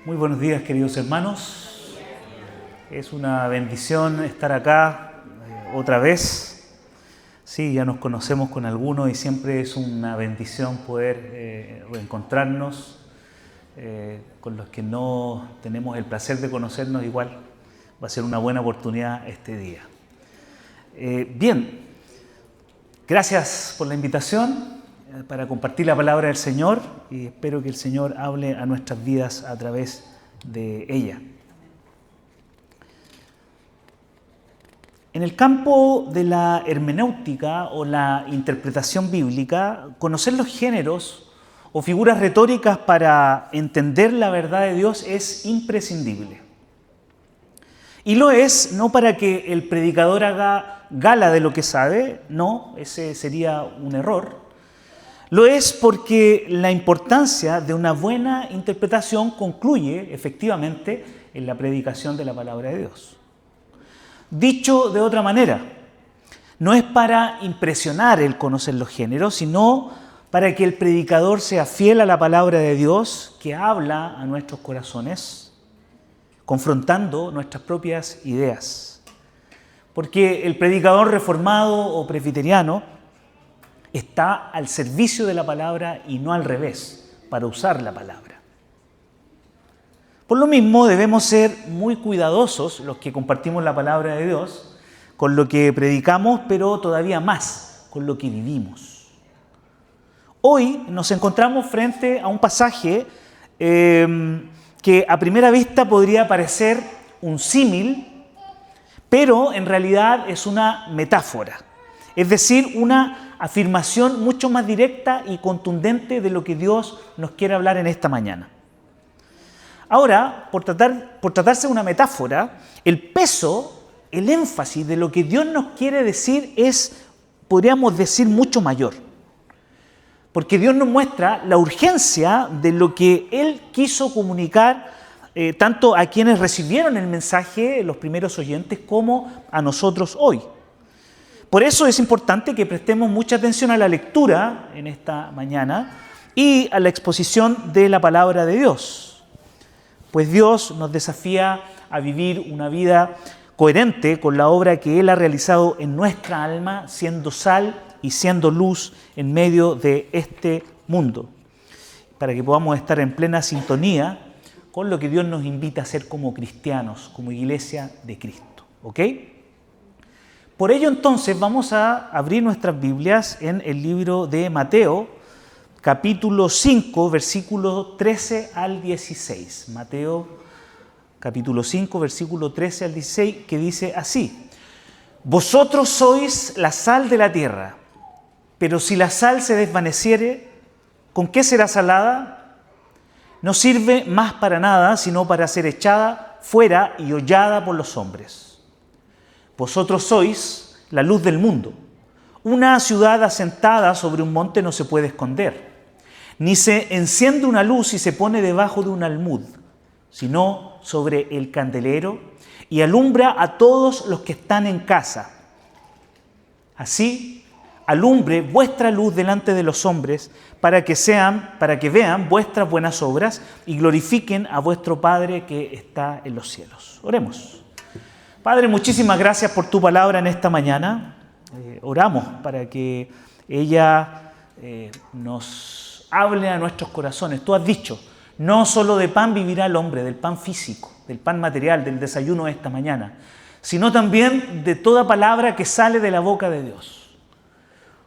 Muy buenos días, queridos hermanos. Es una bendición estar acá otra vez. Sí, ya nos conocemos con algunos y siempre es una bendición poder reencontrarnos. Con los que no tenemos el placer de conocernos, igual va a ser una buena oportunidad este día. Bien, gracias por la invitación para compartir la palabra del Señor y espero que el Señor hable a nuestras vidas a través de ella. En el campo de la hermenéutica o la interpretación bíblica, conocer los géneros o figuras retóricas para entender la verdad de Dios es imprescindible. Y lo es no para que el predicador haga gala de lo que sabe, no, ese sería un error. Lo es porque la importancia de una buena interpretación concluye efectivamente en la predicación de la palabra de Dios. Dicho de otra manera, no es para impresionar el conocer los géneros, sino para que el predicador sea fiel a la palabra de Dios que habla a nuestros corazones, confrontando nuestras propias ideas. Porque el predicador reformado o presbiteriano está al servicio de la palabra y no al revés, para usar la palabra. Por lo mismo, debemos ser muy cuidadosos los que compartimos la palabra de Dios con lo que predicamos, pero todavía más con lo que vivimos. Hoy nos encontramos frente a un pasaje que a primera vista podría parecer un símil, pero en realidad es una metáfora, es decir, una afirmación mucho más directa y contundente de lo que Dios nos quiere hablar en esta mañana. Ahora, por tratarse de una metáfora, el peso, el énfasis de lo que Dios nos quiere decir es, podríamos decir, mucho mayor. Porque Dios nos muestra la urgencia de lo que Él quiso comunicar tanto a quienes recibieron el mensaje, los primeros oyentes, como a nosotros hoy. Por eso es importante que prestemos mucha atención a la lectura en esta mañana y a la exposición de la palabra de Dios. Pues Dios nos desafía a vivir una vida coherente con la obra que Él ha realizado en nuestra alma, siendo sal y siendo luz en medio de este mundo, para que podamos estar en plena sintonía con lo que Dios nos invita a hacer como cristianos, como iglesia de Cristo. ¿Ok? Por ello entonces vamos a abrir nuestras Biblias en el libro de Mateo, capítulo 5, versículo 13 al 16. Mateo, capítulo 5, versículo 13 al 16, que dice así: Vosotros sois la sal de la tierra, pero si la sal se desvaneciere, ¿con qué será salada? No sirve más para nada, sino para ser echada fuera y hollada por los hombres. Vosotros sois la luz del mundo. Una ciudad asentada sobre un monte no se puede esconder, ni se enciende una luz y se pone debajo de un almud, sino sobre el candelero y alumbra a todos los que están en casa. Así, alumbre vuestra luz delante de los hombres para que vean vuestras buenas obras y glorifiquen a vuestro Padre que está en los cielos. Oremos. Padre, muchísimas gracias por tu palabra en esta mañana. Oramos para que ella nos hable a nuestros corazones. Tú has dicho, no solo de pan vivirá el hombre, del pan físico, del pan material, del desayuno de esta mañana, sino también de toda palabra que sale de la boca de Dios.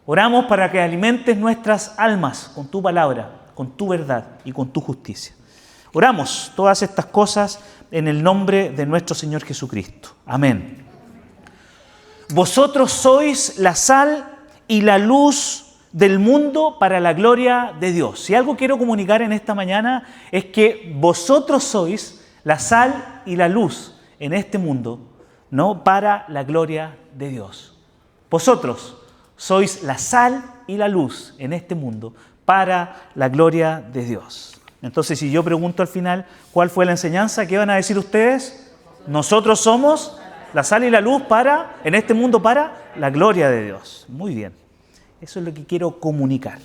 Oramos para que alimentes nuestras almas con tu palabra, con tu verdad y con tu justicia. Oramos todas estas cosas en el nombre de nuestro Señor Jesucristo. Amén. Vosotros sois la sal y la luz del mundo para la gloria de Dios. Si algo quiero comunicar en esta mañana es que vosotros sois la sal y la luz en este mundo, ¿no? Para la gloria de Dios. Vosotros sois la sal y la luz en este mundo para la gloria de Dios. Entonces, si yo pregunto al final cuál fue la enseñanza, ¿qué van a decir ustedes? Nosotros somos la sal y la luz en este mundo para la gloria de Dios. Muy bien, eso es lo que quiero comunicar.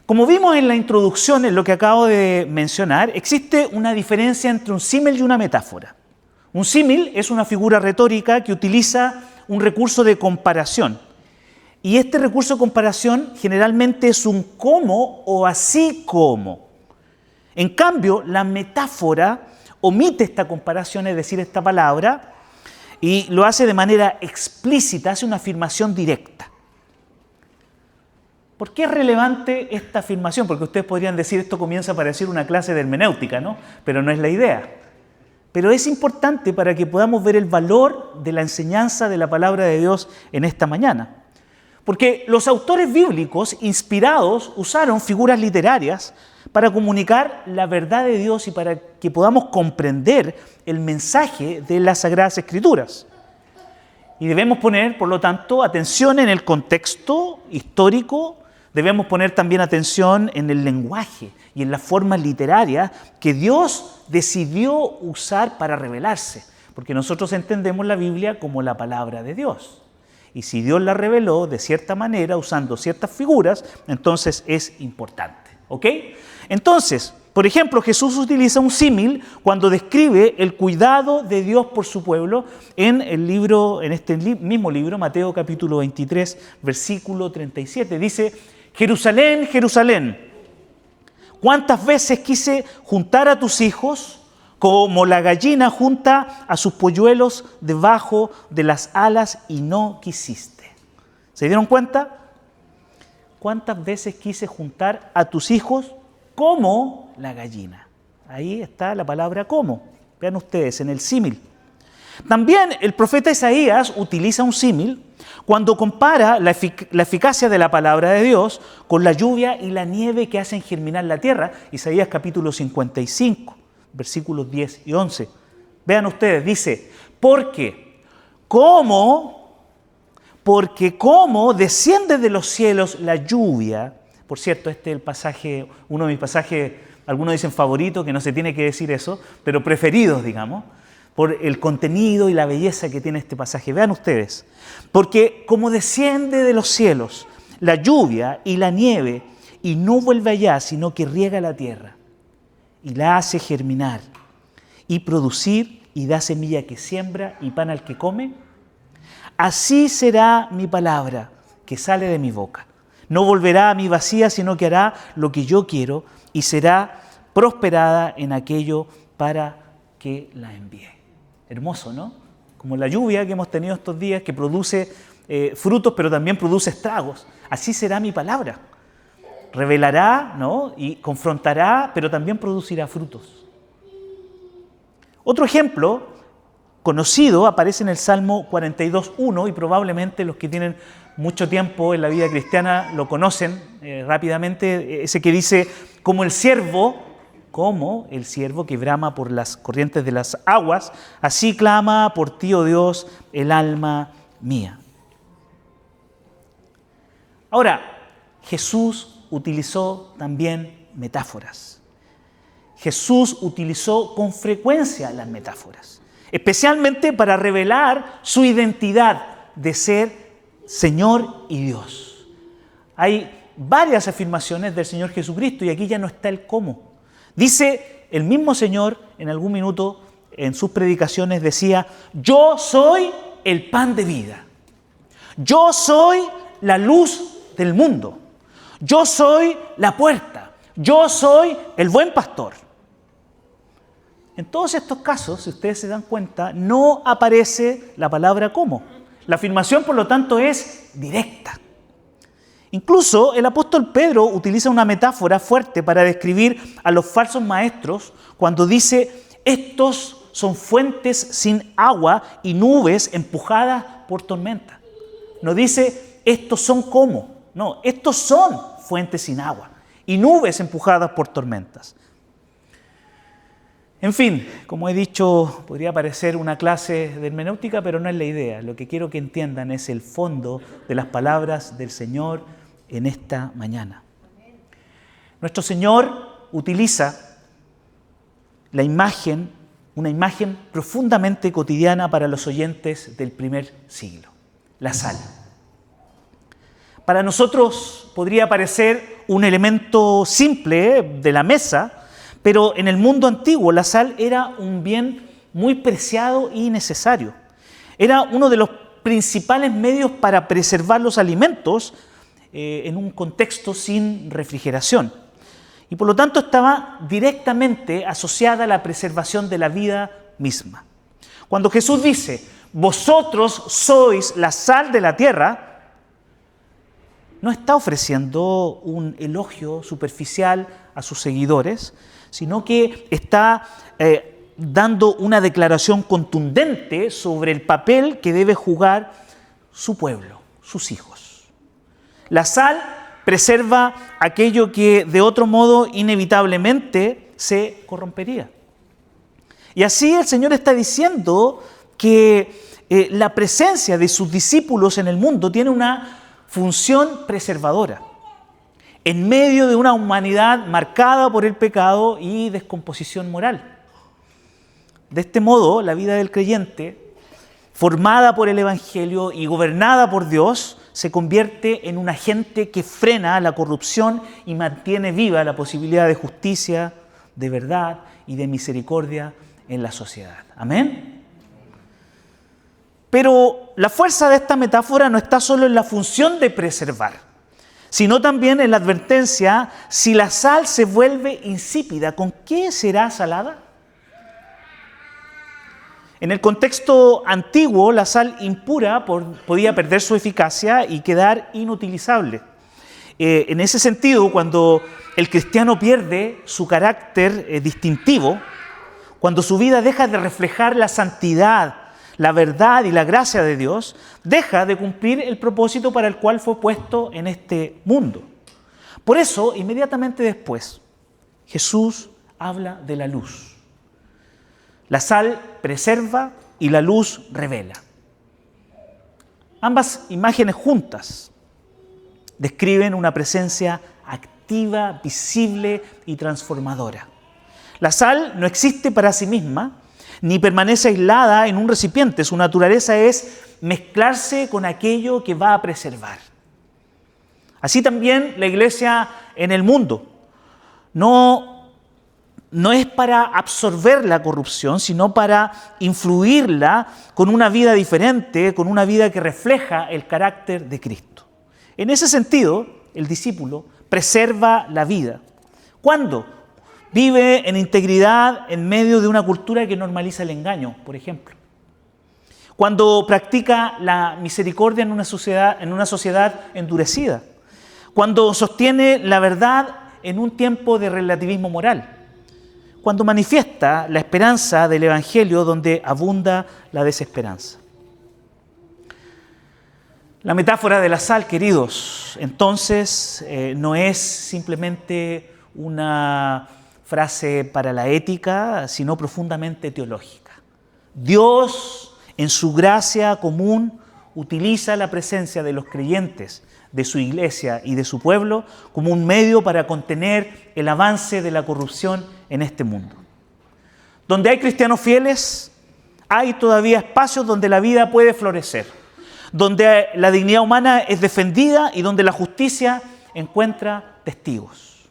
Como vimos en la introducción, en lo que acabo de mencionar, existe una diferencia entre un símil y una metáfora. Un símil es una figura retórica que utiliza un recurso de comparación. Y este recurso de comparación generalmente es un cómo o así como. En cambio, la metáfora omite esta comparación, es decir, esta palabra, y lo hace de manera explícita, hace una afirmación directa. ¿Por qué es relevante esta afirmación? Porque ustedes podrían decir, esto comienza a parecer una clase de hermenéutica, ¿no? Pero no es la idea. Pero es importante para que podamos ver el valor de la enseñanza de la palabra de Dios en esta mañana. Porque los autores bíblicos inspirados usaron figuras literarias para comunicar la verdad de Dios y para que podamos comprender el mensaje de las Sagradas Escrituras. Y debemos poner, por lo tanto, atención en el contexto histórico, debemos poner también atención en el lenguaje y en la forma literaria que Dios decidió usar para revelarse, porque nosotros entendemos la Biblia como la palabra de Dios. Y si Dios la reveló de cierta manera, usando ciertas figuras, entonces es importante. ¿Ok? Entonces, por ejemplo, Jesús utiliza un símil cuando describe el cuidado de Dios por su pueblo en este mismo libro, Mateo capítulo 23, versículo 37. Dice, Jerusalén, Jerusalén, ¿cuántas veces quise juntar a tus hijos como la gallina junta a sus polluelos debajo de las alas y no quisiste? ¿Se dieron cuenta? ¿Cuántas veces quise juntar a tus hijos como la gallina? Ahí está la palabra como. Vean ustedes en el símil. También el profeta Isaías utiliza un símil cuando compara la eficacia de la palabra de Dios con la lluvia y la nieve que hacen germinar la tierra. Isaías capítulo 55. Versículos 10 y 11. Vean ustedes, dice, porque como desciende de los cielos la lluvia. Por cierto, este es el pasaje, uno de mis pasajes, algunos dicen favorito, que no se tiene que decir eso, pero preferidos, digamos, por el contenido y la belleza que tiene este pasaje. Vean ustedes, porque como desciende de los cielos la lluvia y la nieve, y no vuelve allá, sino que riega la tierra, y la hace germinar, y producir, y da semilla que siembra, y pan al que come, así será mi palabra que sale de mi boca. No volverá a mí vacía, sino que hará lo que yo quiero, y será prosperada en aquello para que la envíe. Hermoso, ¿no? Como la lluvia que hemos tenido estos días, que produce frutos, pero también produce estragos. Así será mi palabra. Revelará, ¿no? Y confrontará, pero también producirá frutos. Otro ejemplo conocido aparece en el Salmo 42.1 y probablemente los que tienen mucho tiempo en la vida cristiana lo conocen rápidamente, ese que dice, como el siervo que brama por las corrientes de las aguas, así clama por ti, oh Dios, el alma mía. Ahora, Jesús utilizó también metáforas. Jesús utilizó con frecuencia las metáforas, especialmente para revelar su identidad de ser Señor y Dios. Hay varias afirmaciones del Señor Jesucristo y aquí ya no está el cómo. Dice el mismo Señor en algún minuto en sus predicaciones, decía, yo soy el pan de vida. Yo soy la luz del mundo. Yo soy la puerta. Yo soy el buen pastor. En todos estos casos, si ustedes se dan cuenta, no aparece la palabra cómo. La afirmación, por lo tanto, es directa. Incluso el apóstol Pedro utiliza una metáfora fuerte para describir a los falsos maestros cuando dice, estos son fuentes sin agua y nubes empujadas por tormenta. No dice, estos son como. No, estos son fuentes sin agua y nubes empujadas por tormentas. En fin, como he dicho, podría parecer una clase de hermenéutica, pero no es la idea. Lo que quiero que entiendan es el fondo de las palabras del Señor en esta mañana. Nuestro Señor utiliza la imagen, una imagen profundamente cotidiana para los oyentes del primer siglo, la sal. para nosotros podría parecer un elemento simple de la mesa, pero en el mundo antiguo la sal era un bien muy preciado y necesario. Era uno de los principales medios para preservar los alimentos en un contexto sin refrigeración. Y por lo tanto estaba directamente asociada a la preservación de la vida misma. Cuando Jesús dice, vosotros sois la sal de la tierra, no está ofreciendo un elogio superficial a sus seguidores, sino que está dando una declaración contundente sobre el papel que debe jugar su pueblo, sus hijos. La sal preserva aquello que de otro modo inevitablemente se corrompería. Y así el Señor está diciendo que la presencia de sus discípulos en el mundo tiene una función preservadora, en medio de una humanidad marcada por el pecado y descomposición moral. De este modo, la vida del creyente, formada por el Evangelio y gobernada por Dios, se convierte en un agente que frena la corrupción y mantiene viva la posibilidad de justicia, de verdad y de misericordia en la sociedad. ¿Amén? Pero la fuerza de esta metáfora no está solo en la función de preservar, sino también en la advertencia: si la sal se vuelve insípida, ¿con qué será salada? En el contexto antiguo, la sal impura podía perder su eficacia y quedar inutilizable. En ese sentido, cuando el cristiano pierde su carácter distintivo, cuando su vida deja de reflejar la santidad, la verdad y la gracia de Dios, deja de cumplir el propósito para el cual fue puesto en este mundo. Por eso, inmediatamente después, Jesús habla de la luz. La sal preserva y la luz revela. Ambas imágenes juntas describen una presencia activa, visible y transformadora. La sal no existe para sí misma, ni permanece aislada en un recipiente. Su naturaleza es mezclarse con aquello que va a preservar. Así también la iglesia en el mundo no es para absorber la corrupción, sino para influirla con una vida diferente, con una vida que refleja el carácter de Cristo. En ese sentido, el discípulo preserva la vida. ¿Cuándo? Vive en integridad en medio de una cultura que normaliza el engaño, por ejemplo. Cuando practica la misericordia en una sociedad endurecida. Cuando sostiene la verdad en un tiempo de relativismo moral. Cuando manifiesta la esperanza del Evangelio donde abunda la desesperanza. La metáfora de la sal, queridos, entonces no es simplemente una frase para la ética, sino profundamente teológica. Dios, en su gracia común, utiliza la presencia de los creyentes, de su iglesia y de su pueblo como un medio para contener el avance de la corrupción en este mundo. Donde hay cristianos fieles, hay todavía espacios donde la vida puede florecer, donde la dignidad humana es defendida y donde la justicia encuentra testigos.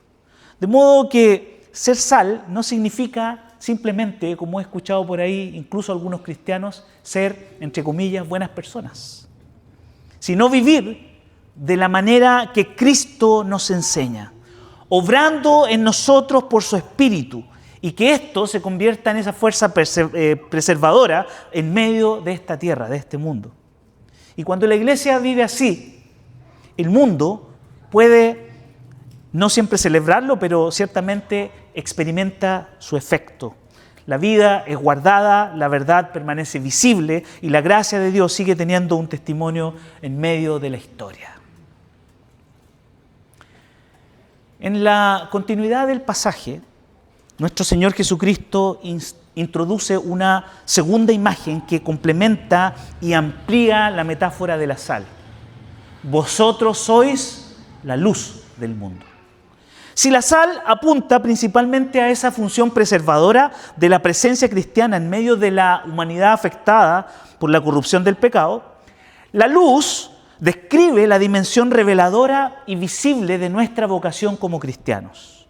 De modo que ser sal no significa simplemente, como he escuchado por ahí, incluso algunos cristianos, ser, entre comillas, buenas personas, sino vivir de la manera que Cristo nos enseña, obrando en nosotros por su Espíritu, y que esto se convierta en esa fuerza preservadora en medio de esta tierra, de este mundo. Y cuando la iglesia vive así, el mundo puede no siempre celebrarlo, pero ciertamente experimenta su efecto. La vida es guardada, la verdad permanece visible y la gracia de Dios sigue teniendo un testimonio en medio de la historia. En la continuidad del pasaje, nuestro Señor Jesucristo introduce una segunda imagen que complementa y amplía la metáfora de la sal. Vosotros sois la luz del mundo. Si la sal apunta principalmente a esa función preservadora de la presencia cristiana en medio de la humanidad afectada por la corrupción del pecado, la luz describe la dimensión reveladora y visible de nuestra vocación como cristianos.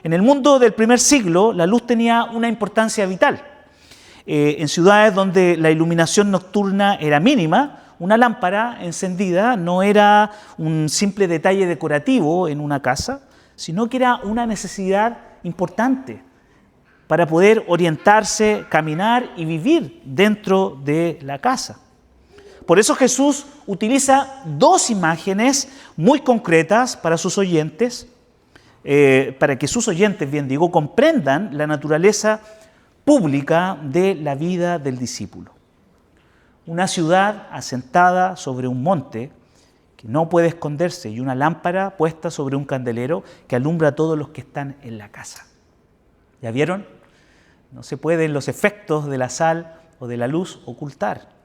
En el mundo del primer siglo, la luz tenía una importancia vital. En ciudades donde la iluminación nocturna era mínima, una lámpara encendida no era un simple detalle decorativo en una casa, sino que era una necesidad importante para poder orientarse, caminar y vivir dentro de la casa. Por eso Jesús utiliza dos imágenes muy concretas para sus oyentes, para que sus oyentes, comprendan la naturaleza pública de la vida del discípulo. Una ciudad asentada sobre un monte que no puede esconderse y una lámpara puesta sobre un candelero que alumbra a todos los que están en la casa. ¿Ya vieron? No se pueden los efectos de la sal o de la luz ocultar.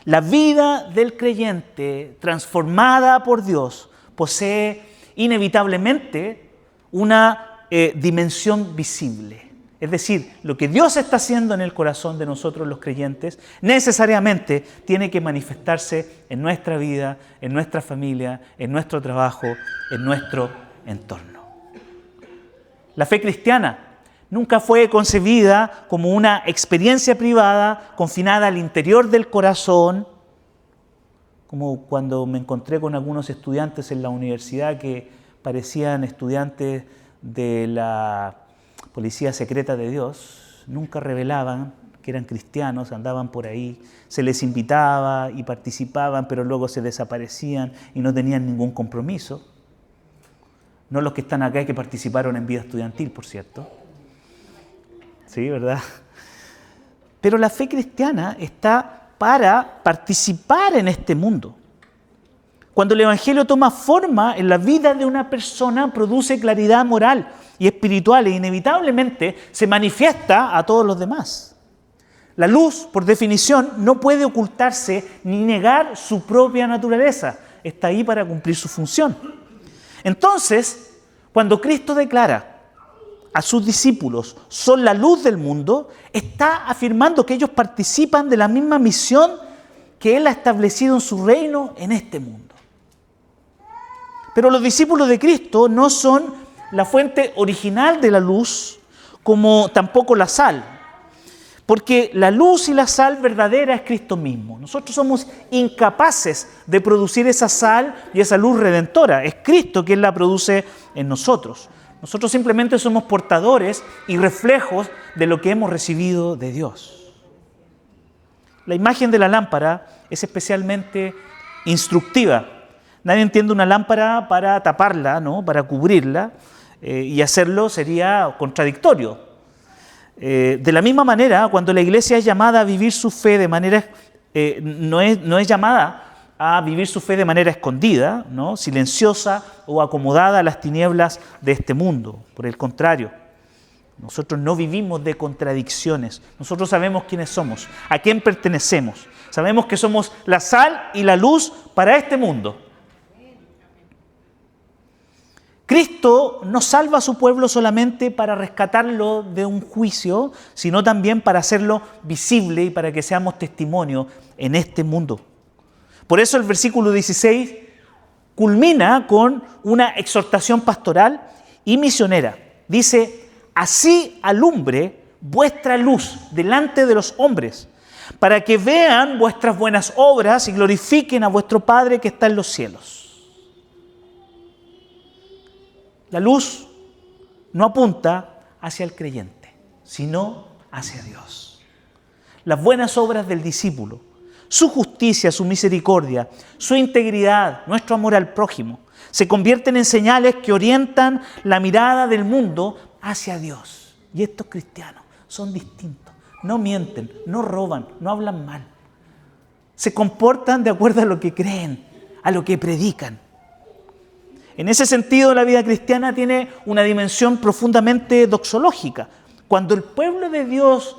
La vida del creyente transformada por Dios posee inevitablemente una dimensión visible. Es decir, lo que Dios está haciendo en el corazón de nosotros los creyentes necesariamente tiene que manifestarse en nuestra vida, en nuestra familia, en nuestro trabajo, en nuestro entorno. La fe cristiana nunca fue concebida como una experiencia privada confinada al interior del corazón, como cuando me encontré con algunos estudiantes en la universidad que parecían estudiantes de la Policía Secreta de Dios, nunca revelaban que eran cristianos, andaban por ahí, se les invitaba y participaban, pero luego se desaparecían y no tenían ningún compromiso. No los que están acá y que participaron en vida estudiantil, por cierto. Sí, ¿verdad? Pero la fe cristiana está para participar en este mundo. Cuando el Evangelio toma forma en la vida de una persona, produce claridad moral y espiritual e inevitablemente se manifiesta a todos los demás. La luz, por definición, no puede ocultarse ni negar su propia naturaleza. Está ahí para cumplir su función. Entonces, cuando Cristo declara a sus discípulos, son la luz del mundo, está afirmando que ellos participan de la misma misión que Él ha establecido en su reino en este mundo. Pero los discípulos de Cristo no son la fuente original de la luz, como tampoco la sal. Porque la luz y la sal verdadera es Cristo mismo. Nosotros somos incapaces de producir esa sal y esa luz redentora. Es Cristo quien la produce en nosotros. Nosotros simplemente somos portadores y reflejos de lo que hemos recibido de Dios. La imagen de la lámpara es especialmente instructiva. Nadie entiende una lámpara para taparla, ¿no? Para cubrirla, y hacerlo sería contradictorio. De la misma manera, cuando la iglesia es llamada a vivir su fe de manera, no es llamada a vivir su fe de manera escondida, ¿no? Silenciosa o acomodada a las tinieblas de este mundo. Por el contrario, nosotros no vivimos de contradicciones. Nosotros sabemos quiénes somos, a quién pertenecemos. Sabemos que somos la sal y la luz para este mundo. Cristo no salva a su pueblo solamente para rescatarlo de un juicio, sino también para hacerlo visible y para que seamos testimonio en este mundo. Por eso el versículo 16 culmina con una exhortación pastoral y misionera. Dice, así alumbre vuestra luz delante de los hombres, para que vean vuestras buenas obras y glorifiquen a vuestro Padre que está en los cielos. La luz no apunta hacia el creyente, sino hacia Dios. Las buenas obras del discípulo, su justicia, su misericordia, su integridad, nuestro amor al prójimo, se convierten en señales que orientan la mirada del mundo hacia Dios. Y estos cristianos son distintos, no mienten, no roban, no hablan mal. Se comportan de acuerdo a lo que creen, a lo que predican. En ese sentido, la vida cristiana tiene una dimensión profundamente doxológica. Cuando el pueblo de Dios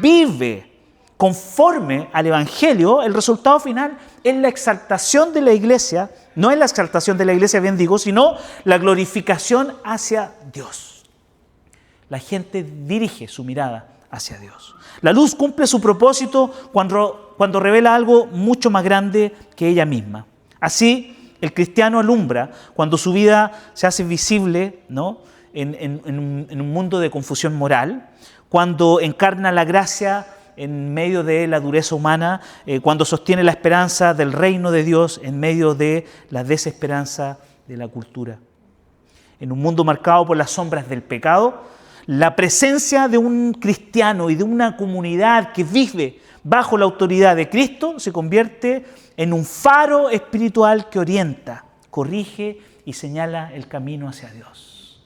vive conforme al Evangelio, el resultado final es la exaltación de la iglesia, no es la exaltación de la iglesia, bien digo, sino la glorificación hacia Dios. La gente dirige su mirada hacia Dios. La luz cumple su propósito cuando cuando revela algo mucho más grande que ella misma. Así, el cristiano alumbra cuando su vida se hace visible, ¿no?, en un mundo de confusión moral, cuando encarna la gracia en medio de la dureza humana, cuando sostiene la esperanza del reino de Dios en medio de la desesperanza de la cultura. En un mundo marcado por las sombras del pecado, la presencia de un cristiano y de una comunidad que vive bajo la autoridad de Cristo se convierte en un faro espiritual que orienta, corrige y señala el camino hacia Dios.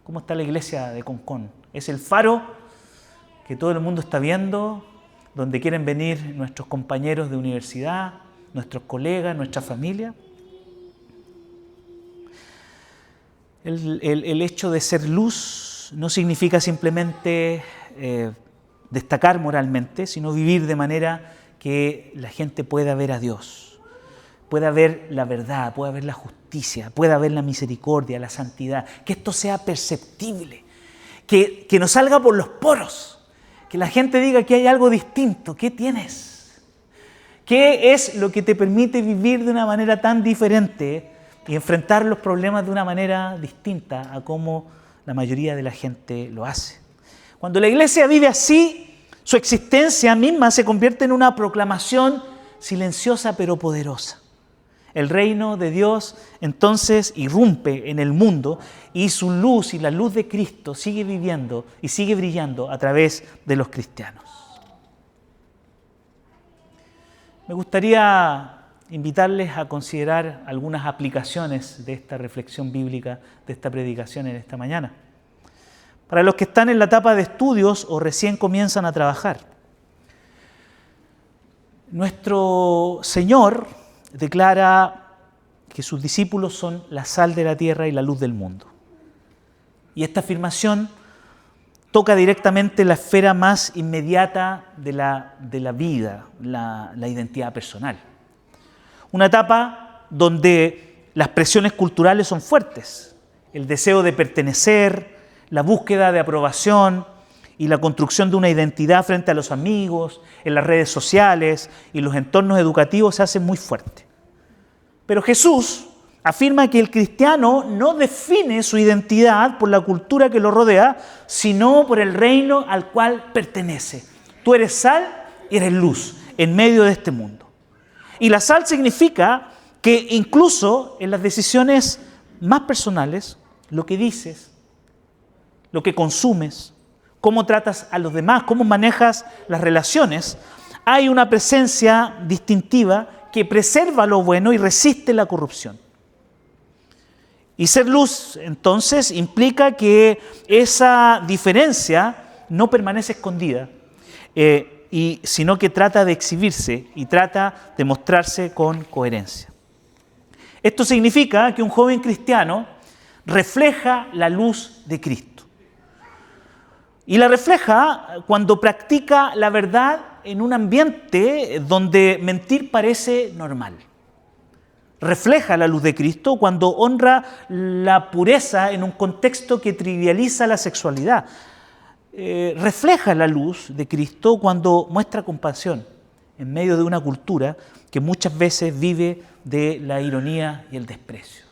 ¿Cómo está la iglesia de Concón? Es el faro que todo el mundo está viendo, donde quieren venir nuestros compañeros de universidad, nuestros colegas, nuestra familia. El hecho de ser luz no significa simplemente destacar moralmente, sino vivir de manera que la gente pueda ver a Dios, pueda ver la verdad, pueda ver la justicia, pueda ver la misericordia, la santidad, que esto sea perceptible, que nos salga por los poros, que la gente diga que hay algo distinto. ¿Qué tienes? ¿Qué es lo que te permite vivir de una manera tan diferente y enfrentar los problemas de una manera distinta a como la mayoría de la gente lo hace? Cuando la iglesia vive así, su existencia misma se convierte en una proclamación silenciosa pero poderosa. El reino de Dios entonces irrumpe en el mundo y su luz y la luz de Cristo sigue viviendo y sigue brillando a través de los cristianos. Me gustaría invitarles a considerar algunas aplicaciones de esta reflexión bíblica, de esta predicación en esta mañana. Para los que están en la etapa de estudios o recién comienzan a trabajar. Nuestro Señor declara que sus discípulos son la sal de la tierra y la luz del mundo. Y esta afirmación toca directamente la esfera más inmediata de la vida, la identidad personal. Una etapa donde las presiones culturales son fuertes, el deseo de pertenecer, la búsqueda de aprobación y la construcción de una identidad frente a los amigos, en las redes sociales y los entornos educativos se hacen muy fuertes. Pero Jesús afirma que el cristiano no define su identidad por la cultura que lo rodea, sino por el reino al cual pertenece. Tú eres sal y eres luz en medio de este mundo. Y la sal significa que incluso en las decisiones más personales, lo que dices, lo que consumes, cómo tratas a los demás, cómo manejas las relaciones, hay una presencia distintiva que preserva lo bueno y resiste la corrupción. Y ser luz, entonces, implica que esa diferencia no permanece escondida, sino que trata de exhibirse y trata de mostrarse con coherencia. Esto significa que un joven cristiano refleja la luz de Cristo. Y la refleja cuando practica la verdad en un ambiente donde mentir parece normal. Refleja la luz de Cristo cuando honra la pureza en un contexto que trivializa la sexualidad. Refleja la luz de Cristo cuando muestra compasión en medio de una cultura que muchas veces vive de la ironía y el desprecio.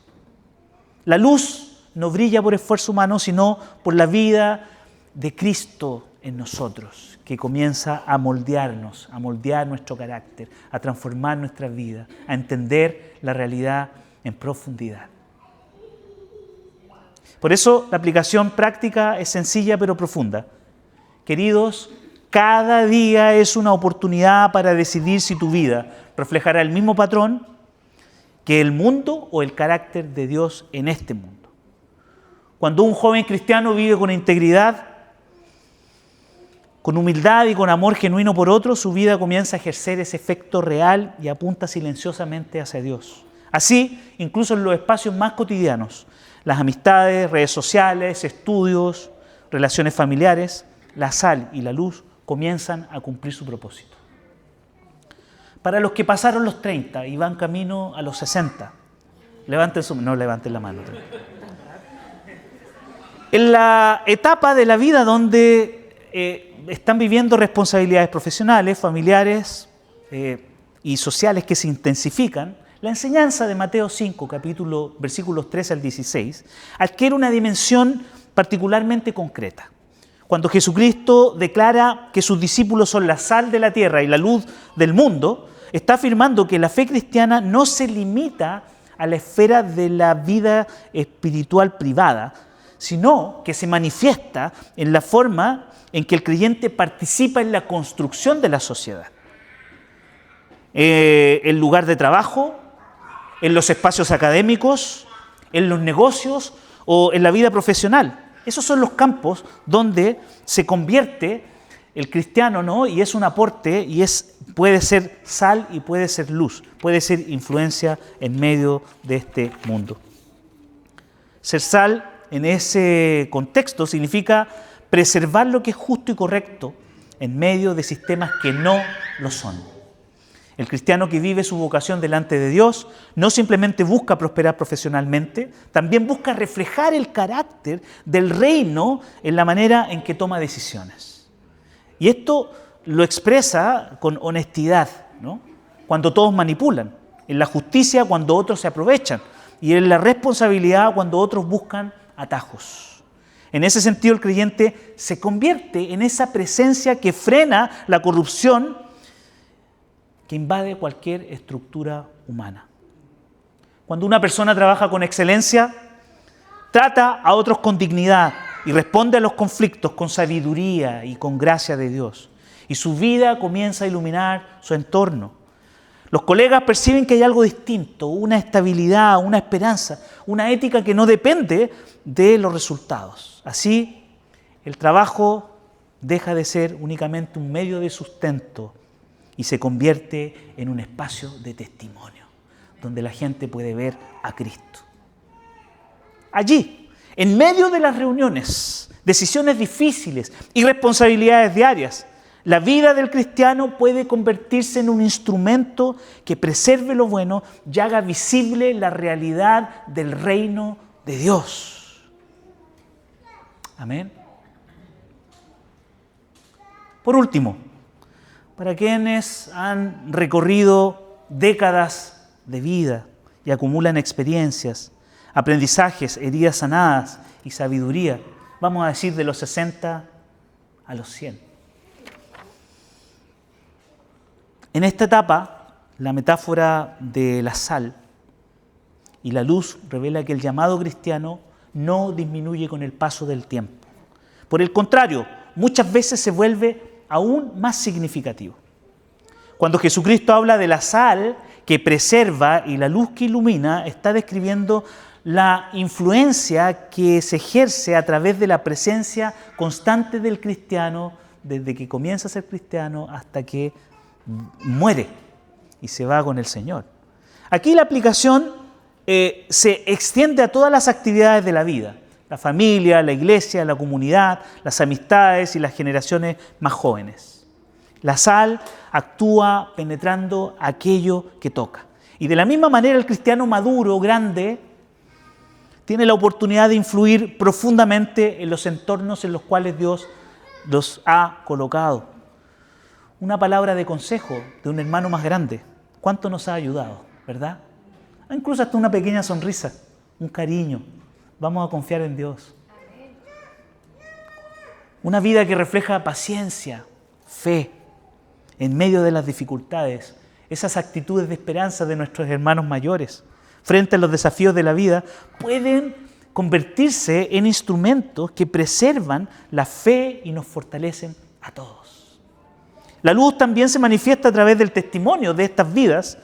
La luz no brilla por esfuerzo humano, sino por la vida de Cristo en nosotros, que comienza a moldearnos, a moldear nuestro carácter, a transformar nuestra vida, a entender la realidad en profundidad. Por eso la aplicación práctica es sencilla pero profunda. Queridos, cada día es una oportunidad para decidir si tu vida reflejará el mismo patrón que el mundo o el carácter de Dios en este mundo. Cuando un joven cristiano vive con integridad, con humildad y con amor genuino por otros, su vida comienza a ejercer ese efecto real y apunta silenciosamente hacia Dios. Así, incluso en los espacios más cotidianos, las amistades, redes sociales, estudios, relaciones familiares, la sal y la luz comienzan a cumplir su propósito. Para los que pasaron los 30 y van camino a los 60, no levanten la mano. En la etapa de la vida donde están viviendo responsabilidades profesionales, familiares, y sociales que se intensifican, la enseñanza de Mateo 5, versículos 13 al 16, adquiere una dimensión particularmente concreta. Cuando Jesucristo declara que sus discípulos son la sal de la tierra y la luz del mundo, está afirmando que la fe cristiana no se limita a la esfera de la vida espiritual privada, sino que se manifiesta en la forma en que el creyente participa en la construcción de la sociedad. El lugar de trabajo, en los espacios académicos, en los negocios o en la vida profesional. Esos son los campos donde se convierte el cristiano, ¿no? Y es un aporte y puede ser sal y puede ser luz, puede ser influencia en medio de este mundo. Ser sal en ese contexto significa preservar lo que es justo y correcto en medio de sistemas que no lo son. El cristiano que vive su vocación delante de Dios no simplemente busca prosperar profesionalmente, también busca reflejar el carácter del reino en la manera en que toma decisiones. Y esto lo expresa con honestidad, ¿no? Cuando todos manipulan, en la justicia cuando otros se aprovechan y en la responsabilidad cuando otros buscan atajos. En ese sentido, el creyente se convierte en esa presencia que frena la corrupción que invade cualquier estructura humana. Cuando una persona trabaja con excelencia, trata a otros con dignidad y responde a los conflictos con sabiduría y con gracia de Dios. Y su vida comienza a iluminar su entorno. Los colegas perciben que hay algo distinto, una estabilidad, una esperanza, una ética que no depende de los resultados. Así, el trabajo deja de ser únicamente un medio de sustento y se convierte en un espacio de testimonio, donde la gente puede ver a Cristo. Allí, en medio de las reuniones, decisiones difíciles y responsabilidades diarias, la vida del cristiano puede convertirse en un instrumento que preserve lo bueno y haga visible la realidad del reino de Dios. Amén. Por último, para quienes han recorrido décadas de vida y acumulan experiencias, aprendizajes, heridas sanadas y sabiduría, vamos a decir de los 60 a los 100. En esta etapa, la metáfora de la sal y la luz revela que el llamado cristiano no disminuye con el paso del tiempo. Por el contrario, muchas veces se vuelve aún más significativo. Cuando Jesucristo habla de la sal que preserva y la luz que ilumina, está describiendo la influencia que se ejerce a través de la presencia constante del cristiano, desde que comienza a ser cristiano hasta que muere y se va con el Señor. Aquí la aplicación se extiende a todas las actividades de la vida: la familia, la iglesia, la comunidad, las amistades y las generaciones más jóvenes. La sal actúa penetrando aquello que toca. Y de la misma manera el cristiano maduro, grande, tiene la oportunidad de influir profundamente en los entornos en los cuales Dios los ha colocado. Una palabra de consejo de un hermano más grande, ¿cuánto nos ha ayudado, verdad? Incluso hasta una pequeña sonrisa, un cariño. Vamos a confiar en Dios. Una vida que refleja paciencia, fe, en medio de las dificultades, esas actitudes de esperanza de nuestros hermanos mayores frente a los desafíos de la vida, pueden convertirse en instrumentos que preservan la fe y nos fortalecen a todos. La luz también se manifiesta a través del testimonio de estas vidas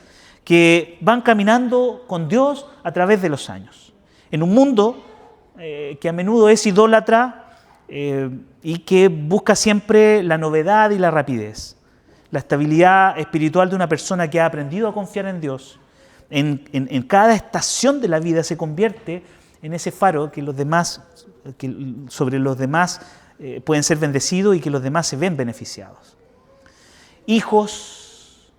que van caminando con Dios a través de los años. En un mundo que a menudo es idólatra y que busca siempre la novedad y la rapidez. La estabilidad espiritual de una persona que ha aprendido a confiar en Dios en cada estación de la vida se convierte en ese faro que sobre los demás pueden ser bendecidos y que los demás se ven beneficiados. Hijos,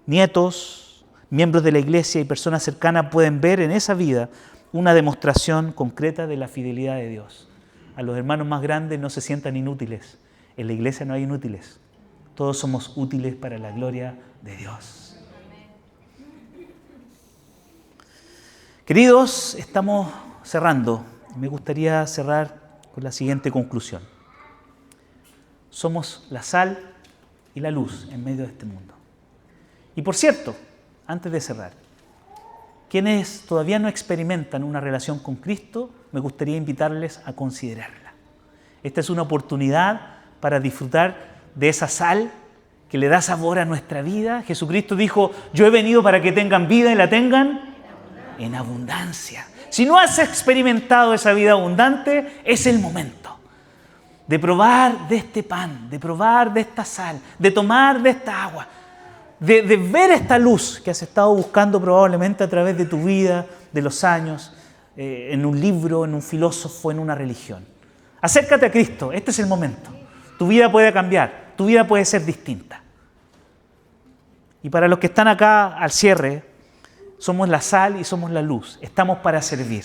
nietos, miembros de la iglesia y personas cercanas pueden ver en esa vida una demostración concreta de la fidelidad de Dios. A los hermanos más grandes no se sientan inútiles. En la iglesia no hay inútiles. Todos somos útiles para la gloria de Dios. Queridos, estamos cerrando. Me gustaría cerrar con la siguiente conclusión. Somos la sal y la luz en medio de este mundo. Y por cierto, antes de cerrar, quienes todavía no experimentan una relación con Cristo, me gustaría invitarles a considerarla. Esta es una oportunidad para disfrutar de esa sal que le da sabor a nuestra vida. Jesucristo dijo, yo he venido para que tengan vida y la tengan en abundancia. Si no has experimentado esa vida abundante, es el momento de probar de este pan, de probar de esta sal, de tomar de esta agua, de ver esta luz que has estado buscando probablemente a través de tu vida, de los años, en un libro, en un filósofo, en una religión. Acércate a Cristo, este es el momento. Tu vida puede cambiar, tu vida puede ser distinta. Y para los que están acá al cierre, somos la sal y somos la luz, estamos para servir.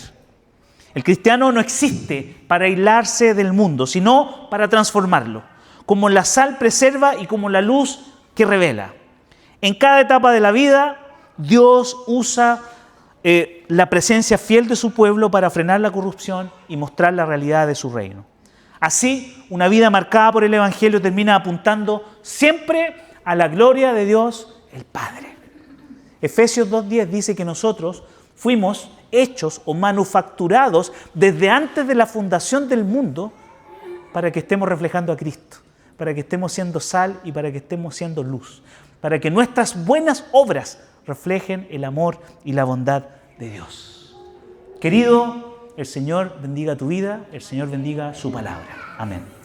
El cristiano no existe para aislarse del mundo, sino para transformarlo, como la sal preserva y como la luz que revela. En cada etapa de la vida, Dios usa la presencia fiel de su pueblo para frenar la corrupción y mostrar la realidad de su reino. Así, una vida marcada por el Evangelio termina apuntando siempre a la gloria de Dios, el Padre. Efesios 2:10 dice que nosotros fuimos hechos o manufacturados desde antes de la fundación del mundo para que estemos reflejando a Cristo, para que estemos siendo sal y para que estemos siendo luz, para que nuestras buenas obras reflejen el amor y la bondad de Dios. Querido, el Señor bendiga tu vida, el Señor bendiga su palabra. Amén.